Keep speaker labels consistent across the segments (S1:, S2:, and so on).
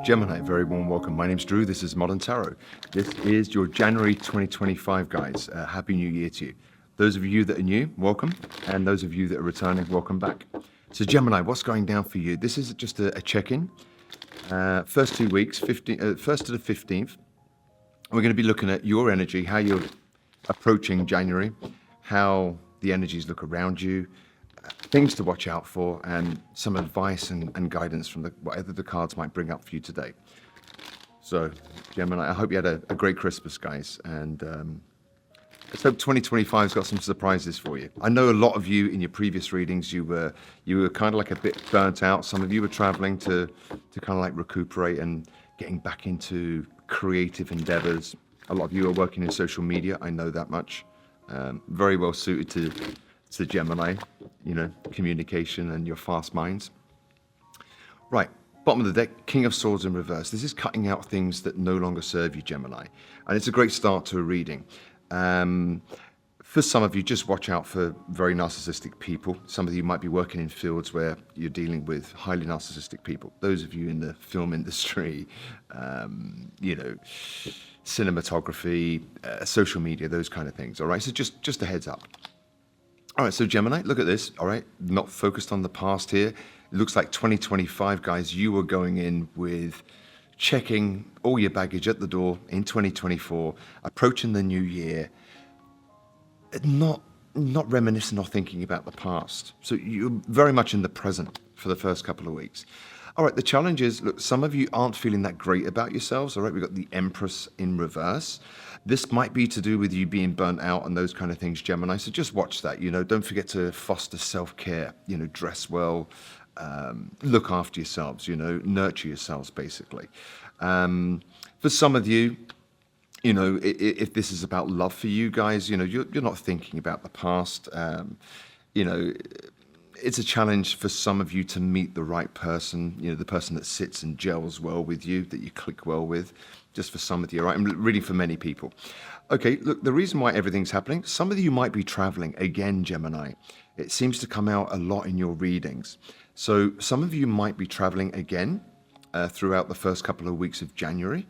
S1: Gemini, very warm welcome. My name's Drew. This is Modern Tarot. This is your January 2025, guys. Happy New Year to you. Those of you that are new, welcome. And those of you that are returning, welcome back. So Gemini, what's going down for you? This is just a check-in. First 2 weeks, 1st to the 15th. We're going to be looking at your energy, how you're approaching January, how the energies look around you, things to watch out for, and some advice and guidance from whatever the cards might bring up for you today. So, Gemini, I hope you had a great Christmas, guys, and let's hope 2025's got some surprises for you. I know a lot of you in your previous readings, you were kind of like a bit burnt out. Some of you were traveling to kind of like recuperate and getting back into creative endeavors. A lot of you are working in social media. I know that much. Very well suited to Gemini, communication and your fast minds. Right, bottom of the deck, King of Swords in reverse. This is cutting out things that no longer serve you, Gemini. And it's a great start to a reading. For some of you, just watch out for very narcissistic people. Some of you might be working in fields where you're dealing with highly narcissistic people. Those of you in the film industry, cinematography, social media, those kind of things. All right, so just a heads up. All right, so Gemini, look at this. All right, not focused on the past here. It looks like 2025, guys, you were going in with checking all your baggage at the door in 2024, approaching the new year, not reminiscing or thinking about the past. So you're very much in the present for the first couple of weeks. All right, the challenge is, look, some of you aren't feeling that great about yourselves. All right, we've got the Empress in reverse. This might be to do with you being burnt out and those kind of things, Gemini. So just watch that, don't forget to foster self-care, dress well, look after yourselves, nurture yourselves, basically. For some of you, if this is about love for you guys, you're not thinking about the past. It's a challenge for some of you to meet the right person, the person that sits and gels well with you, that you click well with, just for some of you, right? I'm reading for many people. Okay, look, the reason why everything's happening, some of you might be traveling again, Gemini. It seems to come out a lot in your readings. So some of you might be traveling again throughout the first couple of weeks of January.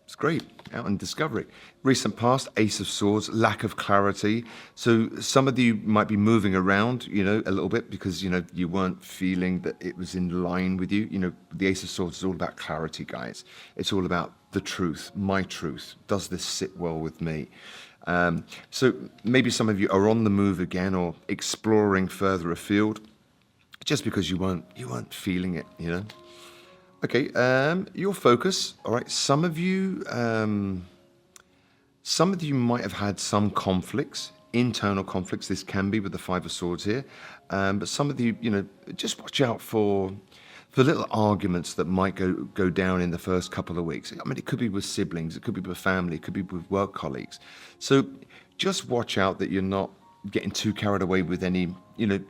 S1: It's great, out in discovery. Recent past, Ace of Swords, lack of clarity. So some of you might be moving around, a little bit because, you weren't feeling that it was in line with you. The Ace of Swords is all about clarity, guys. It's all about the truth, my truth. Does this sit well with me? So maybe some of you are on the move again or exploring further afield just because you weren't feeling it, Okay, your focus, all right, some of you might have had some conflicts, internal conflicts. This can be with the Five of Swords here. But some of you, just watch out for little arguments that might go down in the first couple of weeks. I mean, it could be with siblings, it could be with family, it could be with work colleagues. So just watch out that you're not getting too carried away with any,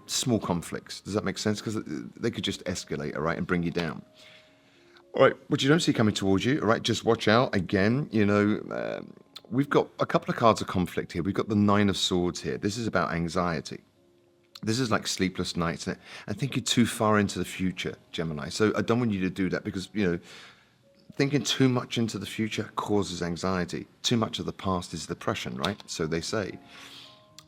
S1: small conflicts. Does that make sense? Because they could just escalate, all right, and bring you down. All right, what you don't see coming towards you, all right, just watch out. Again, we've got a couple of cards of conflict here. We've got the Nine of Swords here. This is about anxiety. This is like sleepless nights and thinking too far into the future, Gemini. So I don't want you to do that because, thinking too much into the future causes anxiety. Too much of the past is depression, right? So they say.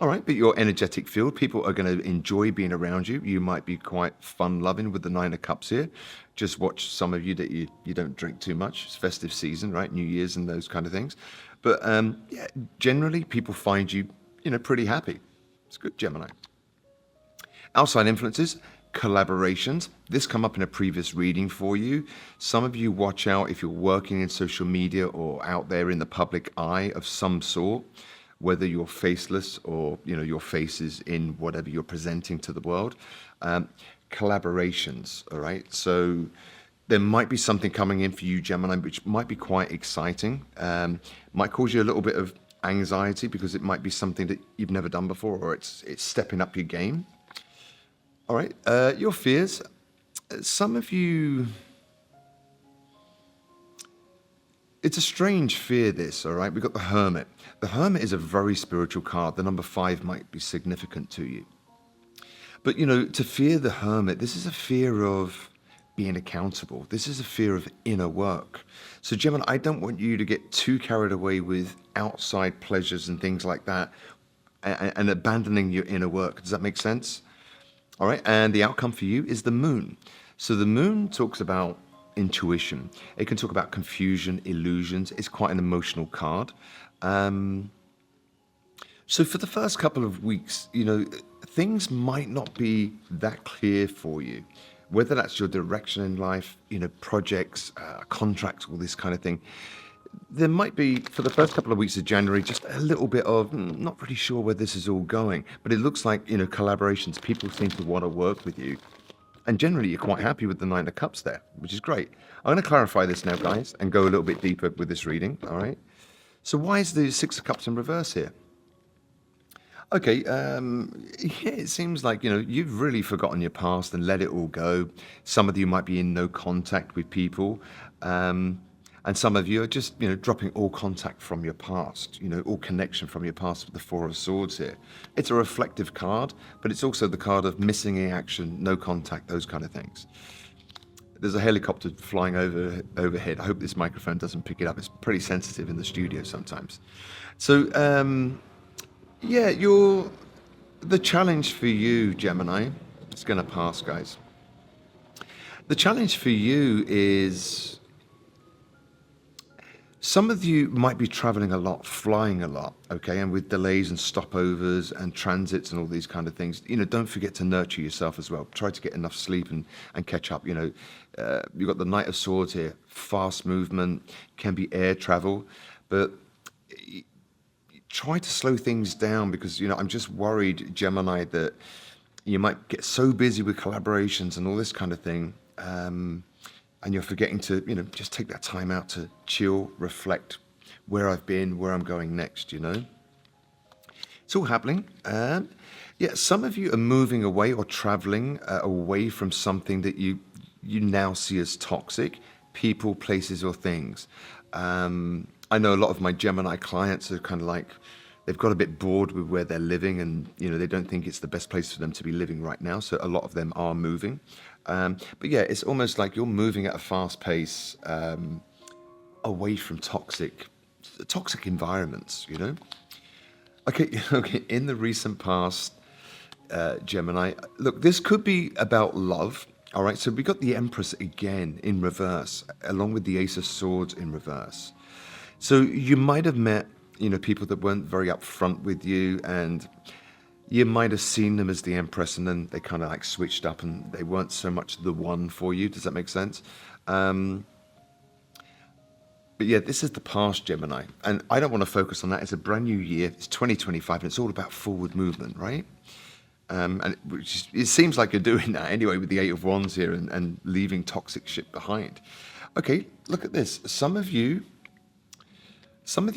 S1: All right, but your energetic field, people are going to enjoy being around you. You might be quite fun-loving with the Nine of Cups here. Just watch some of you that you don't drink too much. It's festive season, right? New Year's and those kind of things. But yeah, generally, people find you, pretty happy. It's good, Gemini. Outside influences, collaborations. This come up in a previous reading for you. Some of you watch out if you're working in social media or out there in the public eye of some sort, whether you're faceless or, your face is in whatever you're presenting to the world. Collaborations, all right? So there might be something coming in for you, Gemini, which might be quite exciting. Might cause you a little bit of anxiety because it might be something that you've never done before, or it's stepping up your game. All right, your fears. Some of you, it's a strange fear, this, all right? We've got the Hermit. The Hermit is a very spiritual card. The number 5 might be significant to you. But, to fear the Hermit, this is a fear of being accountable. This is a fear of inner work. So, Gemini, I don't want you to get too carried away with outside pleasures and things like that and abandoning your inner work. Does that make sense? All right. And the outcome for you is the moon. So, the moon talks about intuition, it can talk about confusion, illusions. It's quite an emotional card. Um, so, for the first couple of weeks, things might not be that clear for you, whether that's your direction in life, projects, contracts, all this kind of thing. There might be, for the first couple of weeks of January, just a little bit of not really sure where this is all going, but it looks like, collaborations, people seem to want to work with you. And generally, you're quite happy with the Nine of Cups there, which is great. I'm going to clarify this now, guys, and go a little bit deeper with this reading, all right? So why is the Six of Cups in reverse here? Okay, yeah, it seems like, you've really forgotten your past and let it all go. Some of you might be in no contact with people, and some of you are just, dropping all contact from your past, all connection from your past with the Four of Swords here. It's a reflective card, but it's also the card of missing in action, no contact, those kind of things. There's a helicopter flying overhead. I hope this microphone doesn't pick it up. It's pretty sensitive in the studio sometimes. So, yeah, the challenge for you, Gemini, it's going to pass, guys. The challenge for you is some of you might be traveling a lot, flying a lot, okay, and with delays and stopovers and transits and all these kind of things. Don't forget to nurture yourself as well. Try to get enough sleep and catch up. You've got the Knight of Swords here, fast movement, can be air travel, but try to slow things down because, I'm just worried, Gemini, that you might get so busy with collaborations and all this kind of thing, and you're forgetting to, just take that time out to chill, reflect where I've been, where I'm going next, It's all happening. Yeah, some of you are moving away or traveling away from something that you now see as toxic, people, places, or things. I know a lot of my Gemini clients are kind of like, they've got a bit bored with where they're living and, they don't think it's the best place for them to be living right now. So a lot of them are moving. But yeah, it's almost like you're moving at a fast pace away from toxic environments, Okay, okay. In the recent past, Gemini, look, this could be about love. All right, so we got the Empress again in reverse, along with the Ace of Swords in reverse. So you might have met, people that weren't very upfront with you, and you might have seen them as the Empress, and then they kind of like switched up, and they weren't so much the one for you. Does that make sense? But yeah, this is the past, Gemini, and I don't want to focus on that. It's a brand new year. It's 2025, and it's all about forward movement, right? And it seems like you're doing that anyway with the Eight of Wands here and leaving toxic shit behind. Okay, look at this. Some of you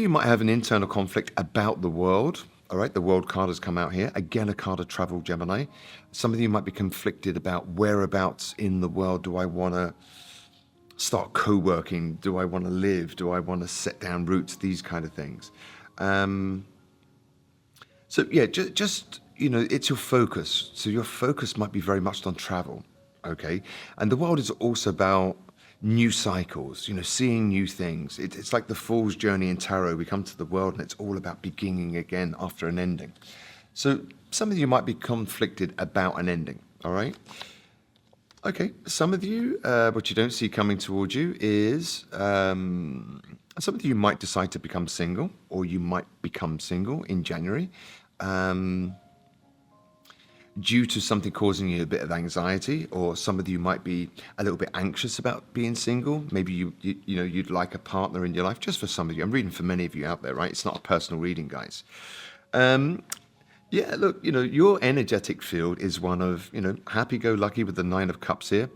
S1: might have an internal conflict about the world. All right, the World card has come out here. Again, a card of travel, Gemini. Some of you might be conflicted about whereabouts in the world do I want to start co-working? Do I want to live? Do I want to set down roots? These kind of things. So yeah, just it's your focus. So your focus might be very much on travel, okay? And the world is also about new cycles, seeing new things. It's like the Fool's Journey in Tarot. We come to the world and it's all about beginning again after an ending. So some of you might be conflicted about an ending, all right? Okay, some of you, what you don't see coming towards you is, some of you might decide to become single, or you might become single in January. Due to something causing you a bit of anxiety, or some of you might be a little bit anxious about being single. Maybe you'd like a partner in your life. Just for some of you, I'm reading for many of you out there, right? It's not a personal reading, guys. Yeah, look, your energetic field is one of happy-go-lucky with the Nine of Cups here.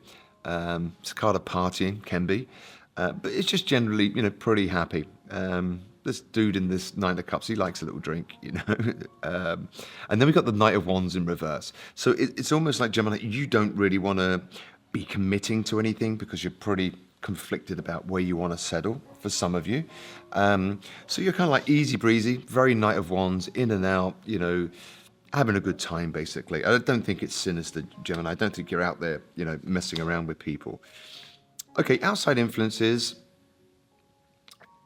S1: It's a card of partying, can be, but it's just generally pretty happy. This dude in this Nine of Cups, he likes a little drink, and then we've got the Knight of Wands in reverse. So it's almost like, Gemini, you don't really want to be committing to anything because you're pretty conflicted about where you want to settle, for some of you. So you're kind of like easy breezy, very Knight of Wands, in and out, having a good time, basically. I don't think it's sinister, Gemini. I don't think you're out there, messing around with people. Okay, outside influences.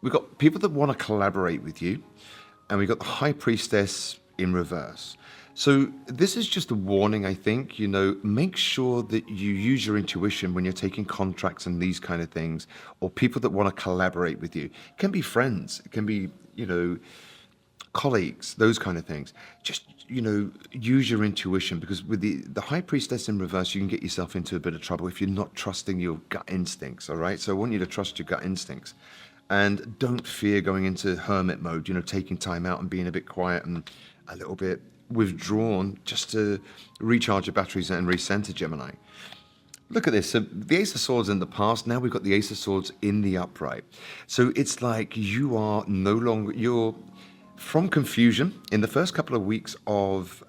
S1: We've got people that want to collaborate with you, and we've got the High Priestess in reverse. So this is just a warning, I think. Make sure that you use your intuition when you're taking contracts and these kind of things, or people that want to collaborate with you. It can be friends, it can be, colleagues, those kind of things. Just, use your intuition, because with the High Priestess in reverse, you can get yourself into a bit of trouble if you're not trusting your gut instincts, all right? So I want you to trust your gut instincts. And don't fear going into hermit mode, taking time out and being a bit quiet and a little bit withdrawn just to recharge your batteries and recenter, Gemini. Look at this. So the Ace of Swords in the past, now we've got the Ace of Swords in the upright. So it's like you are no longer, you're from confusion. In the first couple of weeks of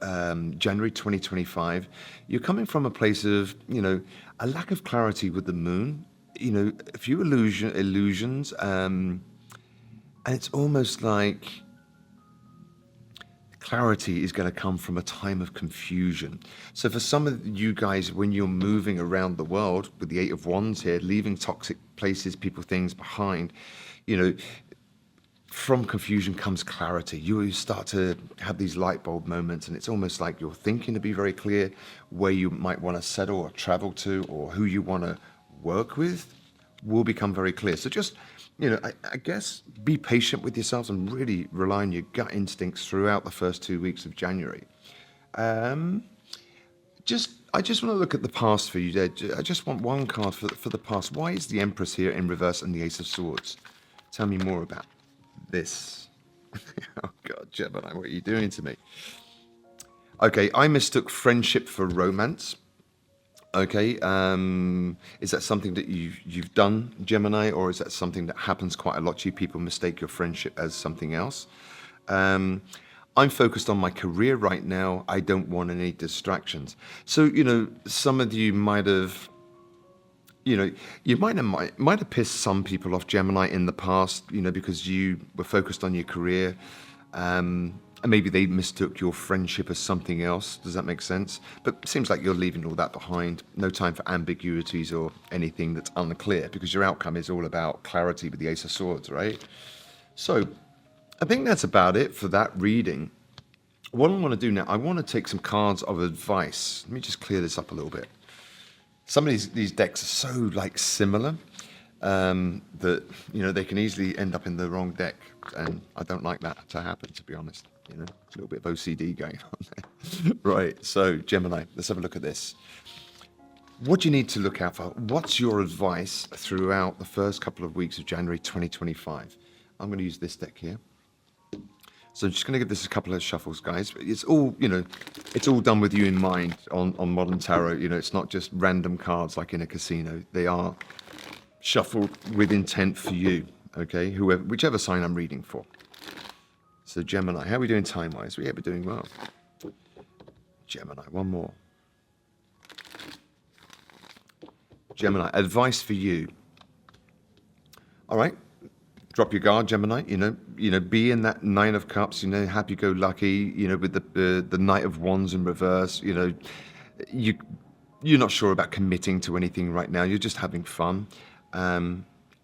S1: January 2025, you're coming from a place of, a lack of clarity with the moon, a few illusions, and it's almost like clarity is going to come from a time of confusion. So for some of you guys, when you're moving around the world with the Eight of Wands here, leaving toxic places, people, things behind, from confusion comes clarity. You start to have these light bulb moments, and it's almost like you're thinking to be very clear where you might want to settle or travel to, or who you want to work with will become very clear. So just, I guess be patient with yourselves and really rely on your gut instincts throughout the first 2 weeks of January. I just want to look at the past for you there. I just want one card for the past. Why is the Empress here in reverse and the Ace of Swords? Tell me more about this. Oh God, Gemini, what are you doing to me? Okay, I mistook friendship for romance. Okay, is that something that you've done, Gemini, or is that something that happens quite a lot to you? People mistake your friendship as something else. I'm focused on my career right now. I don't want any distractions. So, some of you might have, you might have pissed some people off, Gemini, in the past, because you were focused on your career. And maybe they mistook your friendship as something else. Does that make sense? But it seems like you're leaving all that behind. No time for ambiguities or anything that's unclear, because your outcome is all about clarity with the Ace of Swords, right? So I think that's about it for that reading. What I want to do now, I want to take some cards of advice. Let me just clear this up a little bit. Some of these decks are so similar that they can easily end up in the wrong deck, and I don't like that to happen, to be honest. A little bit of OCD going on there. Right, so Gemini, let's have a look at this. What do you need to look out for? What's your advice throughout the first couple of weeks of January 2025? I'm going to use this deck here. So I'm just going to give this a couple of shuffles, guys. It's all, it's all done with you in mind on Modern Tarot. It's not just random cards like in a casino. They are shuffled with intent for you, okay? Whichever sign I'm reading for. So Gemini, how are we doing time-wise? We're doing well. Gemini, one more. Gemini, advice for you. All right, drop your guard, Gemini. Be in that Nine of Cups. Happy-go-lucky. With the Knight of Wands in reverse. You're not sure about committing to anything right now. You're just having fun.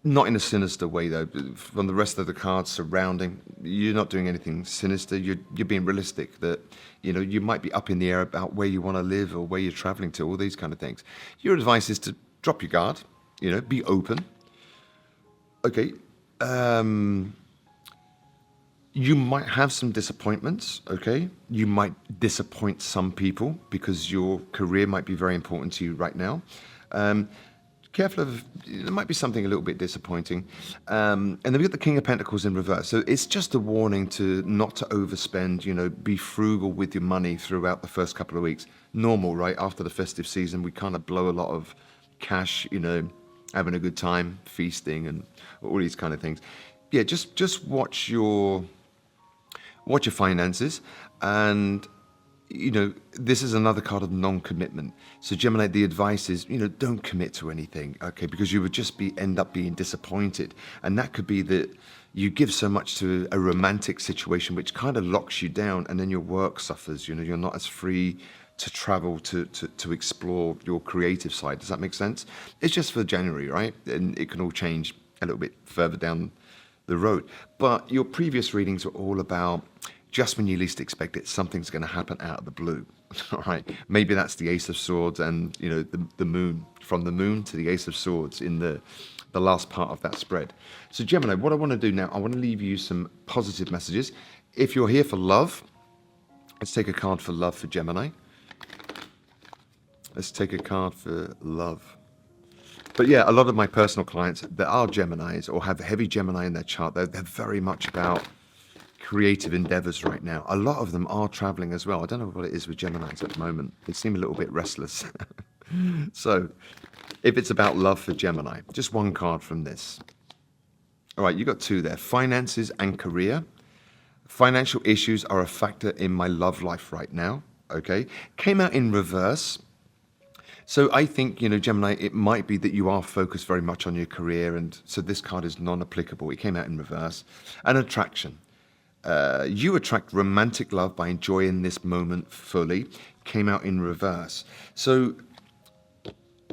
S1: Not in a sinister way, though. From the rest of the cards surrounding, you're not doing anything sinister. You're being realistic that, you might be up in the air about where you want to live or where you're traveling to, all these kind of things. Your advice is to drop your guard, be open. Okay. You might have some disappointments, okay? You might disappoint some people because your career might be very important to you right now. Careful of, there might be something a little bit disappointing. And then we've got the King of Pentacles in reverse. So it's just a warning to not to overspend, be frugal with your money throughout the first couple of weeks. Normal, right? After the festive season, we kind of blow a lot of cash, having a good time, feasting and all these kind of things. Yeah, just watch your finances, and this is another card of non-commitment. So Gemini, the advice is, don't commit to anything, okay? Because you would just end up being disappointed. And that could be that you give so much to a romantic situation, which kind of locks you down, and then your work suffers. You're not as free to travel, to explore your creative side. Does that make sense? It's just for January, right? And it can all change a little bit further down the road. But your previous readings were all about just when you least expect it, something's going to happen out of the blue. All right. Maybe that's the Ace of Swords and, the moon, from the moon to the Ace of Swords in the last part of that spread. So Gemini, what I want to do now, I want to leave you some positive messages. If you're here for love, let's take a card for love for Gemini. Let's take a card for love. But yeah, a lot of my personal clients that are Geminis or have heavy Gemini in their chart, they're very much about creative endeavors right now. A lot of them are traveling as well. I don't know what it is with Geminis at the moment. They seem a little bit restless. So if it's about love for Gemini, just one card from this. All right, you got two there. Finances and career. Financial issues are a factor in my love life right now. Okay. Came out in reverse. So I think, Gemini, it might be that you are focused very much on your career. And so this card is non-applicable. It came out in reverse. And attraction. You attract romantic love by enjoying this moment fully. Came out in reverse. So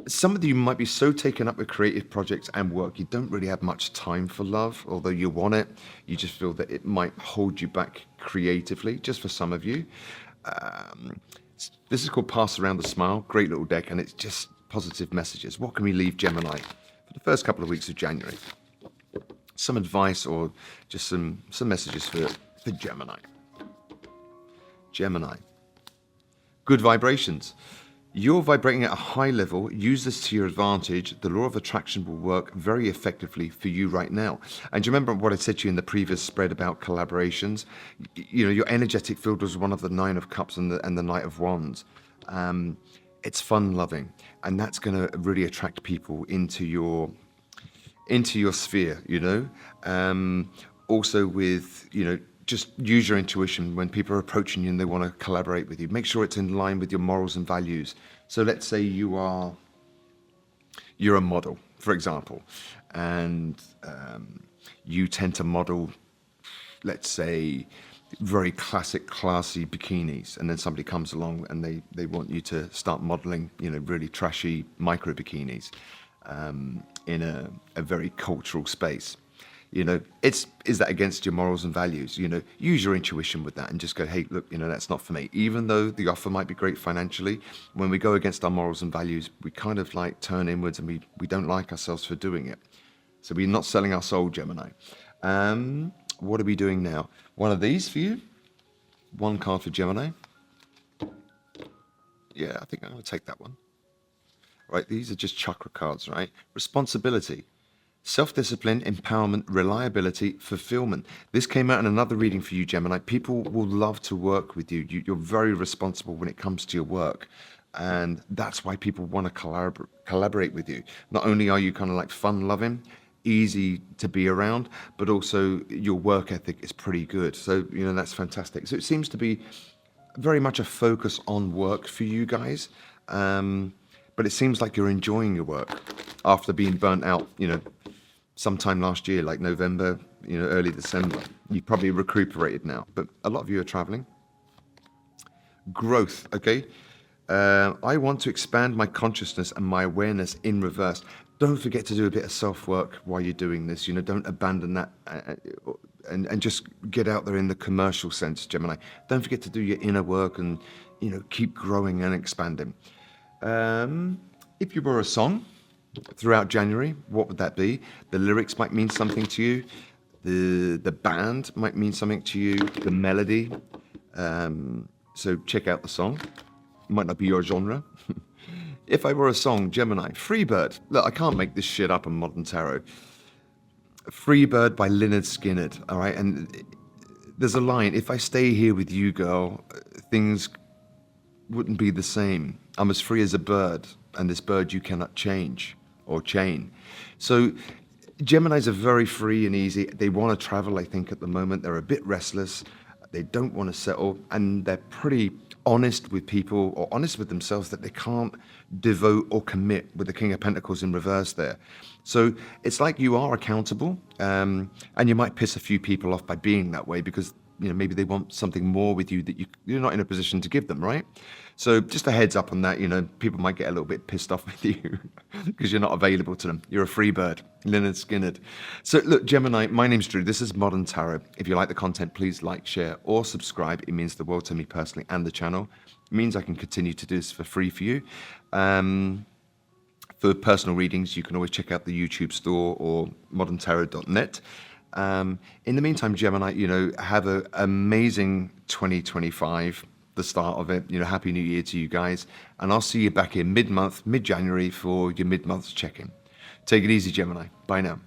S1: some of you might be so taken up with creative projects and work, you don't really have much time for love, although you want it. You just feel that it might hold you back creatively, just for some of you. This is called Pass Around the Smile. Great little deck, and it's just positive messages. What can we leave Gemini for the first couple of weeks of January? Some advice or just some messages for Gemini. Gemini. Good vibrations. You're vibrating at a high level. Use this to your advantage. The law of attraction will work very effectively for you right now. And do you remember what I said to you in the previous spread about collaborations? Your energetic field was one of the Nine of Cups and the Knight of Wands. It's fun-loving, and that's going to really attract people into your sphere. Also with just use your intuition when people are approaching you and they want to collaborate with you. Make sure it's in line with your morals and values. So let's say you're a model, for example, and you tend to model, let's say, very classic, classy bikinis, and then somebody comes along and they want you to start modeling, really trashy micro bikinis in a very cultural space. Is that against your morals and values? Use your intuition with that and just go, hey, look, that's not for me. Even though the offer might be great financially, when we go against our morals and values, we kind of like turn inwards and we don't like ourselves for doing it. So we're not selling our soul, Gemini. What are we doing now? One of these for you. One card for Gemini. Yeah, I think I'm going to take that one. Right, these are just chakra cards, right? Responsibility. Self-discipline, empowerment, reliability, fulfillment. This came out in another reading for you, Gemini. People will love to work with you. You're very responsible when it comes to your work. And that's why people want to collaborate with you. Not only are you kind of like fun-loving, easy to be around, but also your work ethic is pretty good. So, that's fantastic. So it seems to be very much a focus on work for you guys. But it seems like you're enjoying your work after being burnt out, sometime last year, like November, early December. You've probably recuperated now, but a lot of you are traveling. Growth, okay? I want to expand my consciousness and my awareness in reverse. Don't forget to do a bit of self-work while you're doing this. Don't abandon that and just get out there in the commercial sense, Gemini. Don't forget to do your inner work and, keep growing and expanding. If you were a song throughout January, what would that be? The lyrics might mean something to you. The band might mean something to you. The melody. So check out the song. It might not be your genre. If I were a song, Gemini. Freebird. Look, I can't make this shit up in modern tarot. Freebird by Lynyrd Skynyrd. All right, and there's a line. If I stay here with you, girl, things wouldn't be the same. I'm as free as a bird, and this bird you cannot change or chain. So Geminis are very free and easy. They want to travel, I think, at the moment. They're a bit restless. They don't want to settle, and they're pretty honest with people or honest with themselves that they can't devote or commit with the King of Pentacles in reverse there. So it's like you are accountable, and you might piss a few people off by being that way because maybe they want something more with you that you're not in a position to give them, right? So just a heads up on that. People might get a little bit pissed off with you because you're not available to them. You're a free bird, Leonard Skinnerd. So look, Gemini, my name's Drew. This is Modern Tarot. If you like the content, please like, share, or subscribe. It means the world to me personally and the channel. It means I can continue to do this for free for you. For personal readings, you can always check out the YouTube store or moderntarot.net. In the meantime, Gemini, have an amazing 2025, the start of it. Happy New Year to you guys. And I'll see you back in mid-January for your mid-month check-in. Take it easy, Gemini. Bye now.